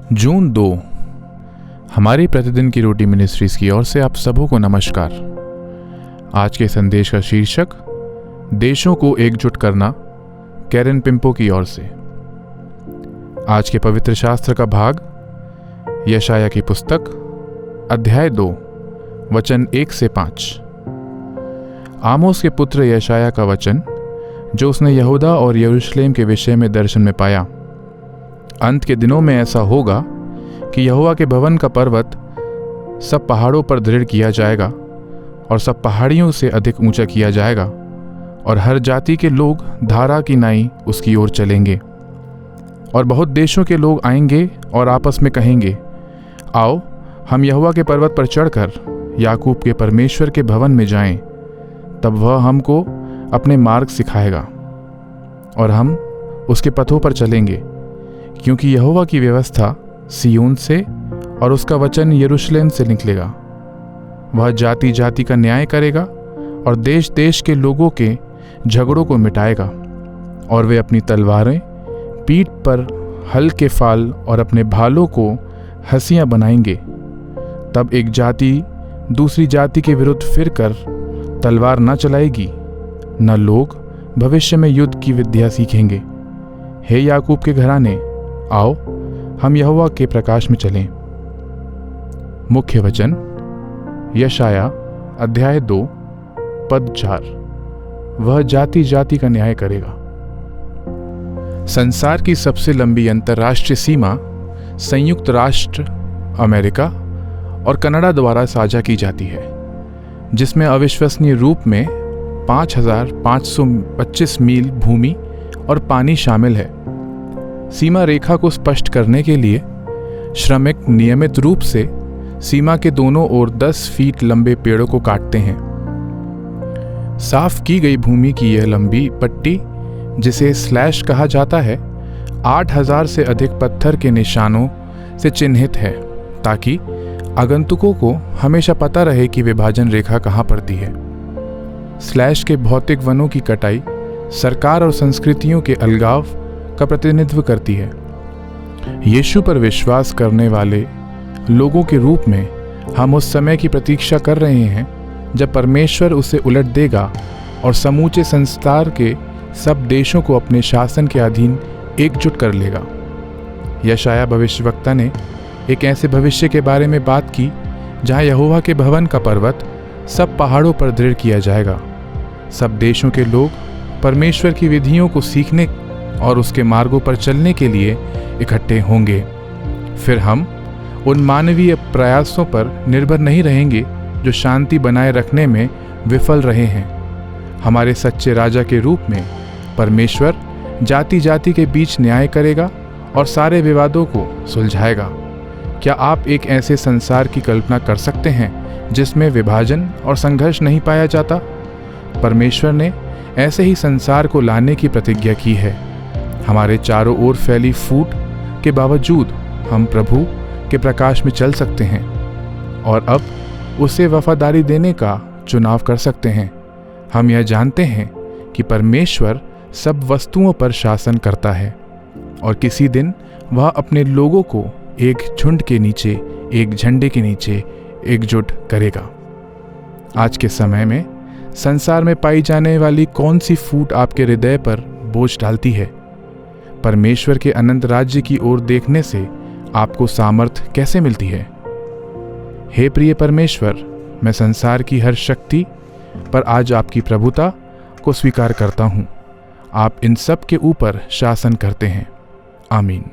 जून 2 हमारी प्रतिदिन की रोटी मिनिस्ट्रीज की ओर से आप सबों को नमस्कार। आज के संदेश का शीर्षक देशों को एकजुट करना, कैरन पिंपो की ओर से। आज के पवित्र शास्त्र का भाग यशाया की पुस्तक अध्याय 2 वचन 1 से 5। आमोस के पुत्र यशाया का वचन जो उसने यहूदा और यरूशलेम के विषय में दर्शन में पाया। अंत के दिनों में ऐसा होगा कि यहोवा के भवन का पर्वत सब पहाड़ों पर दृढ़ किया जाएगा और सब पहाड़ियों से अधिक ऊंचा किया जाएगा, और हर जाति के लोग धारा की नाई उसकी ओर चलेंगे। और बहुत देशों के लोग आएंगे और आपस में कहेंगे, आओ हम यहोवा के पर्वत पर चढ़कर याकूब के परमेश्वर के भवन में जाएं। तब वह हमको अपने मार्ग सिखाएगा और हम उसके पथों पर चलेंगे, क्योंकि यहोवा की व्यवस्था सिय्योन से और उसका वचन यरूशलेम से निकलेगा। वह जाति जाति का न्याय करेगा और देश देश के लोगों के झगड़ों को मिटाएगा, और वे अपनी तलवारें पीठ पर हल के फाल और अपने भालों को हंसियां बनाएंगे। तब एक जाति दूसरी जाति के विरुद्ध फिरकर तलवार न चलाएगी, न लोग भविष्य में युद्ध की विद्या सीखेंगे। हे याकूब के घराने, आओ हम यहोवा के प्रकाश में चलें। मुख्य वचन यशाया अध्याय 2 पद 4। वह जाति जाति का न्याय करेगा। संसार की सबसे लंबी अंतर्राष्ट्रीय सीमा संयुक्त राष्ट्र अमेरिका और कनाडा द्वारा साझा की जाती है, जिसमें अविश्वसनीय रूप में 5,525 मील भूमि और पानी शामिल है। सीमा रेखा को स्पष्ट करने के लिए श्रमिक नियमित रूप से सीमा के दोनों ओर 10 फीट लंबे पेड़ों को काटते हैं। साफ की गई भूमि की यह लंबी पट्टी, जिसे स्लैश कहा जाता है, 8,000 से अधिक पत्थर के निशानों से चिन्हित है, ताकि आगंतुकों को हमेशा पता रहे कि विभाजन रेखा कहाँ पड़ती है। स्लैश के भौतिक वनों की कटाई सरकार और संस्कृतियों के अलगाव का प्रतिनिधित्व करती है। यीशु पर विश्वास करने वाले लोगों के रूप में हम उस समय की प्रतीक्षा कर रहे हैं जब परमेश्वर उसे उलट देगा और समूचे संसार के सब देशों को अपने शासन के अधीन एकजुट कर लेगा। यशाया भविष्यवक्ता ने एक ऐसे भविष्य के बारे में बात की जहां यहोवा के भवन का पर्वत सब पहाड़ों पर दृढ़ किया जाएगा। सब देशों के लोग परमेश्वर की विधियों को सीखने और उसके मार्गों पर चलने के लिए इकट्ठे होंगे। फिर हम उन मानवीय प्रयासों पर निर्भर नहीं रहेंगे जो शांति बनाए रखने में विफल रहे हैं। हमारे सच्चे राजा के रूप में परमेश्वर जाति जाति के बीच न्याय करेगा और सारे विवादों को सुलझाएगा। क्या आप एक ऐसे संसार की कल्पना कर सकते हैं जिसमें विभाजन और संघर्ष नहीं पाया जाता? परमेश्वर ने ऐसे ही संसार को लाने की प्रतिज्ञा की है। हमारे चारों ओर फैली फूट के बावजूद हम प्रभु के प्रकाश में चल सकते हैं और अब उसे वफादारी देने का चुनाव कर सकते हैं। हम यह जानते हैं कि परमेश्वर सब वस्तुओं पर शासन करता है और किसी दिन वह अपने लोगों को एक झुंड के नीचे, एक झंडे के नीचे एकजुट करेगा। आज के समय में संसार में पाई जाने वाली कौन सी फूट आपके हृदय पर बोझ डालती है? परमेश्वर के अनंत राज्य की ओर देखने से आपको सामर्थ्य कैसे मिलती है? हे प्रिय परमेश्वर, मैं संसार की हर शक्ति पर आज आपकी प्रभुता को स्वीकार करता हूँ। आप इन सब के ऊपर शासन करते हैं। आमीन।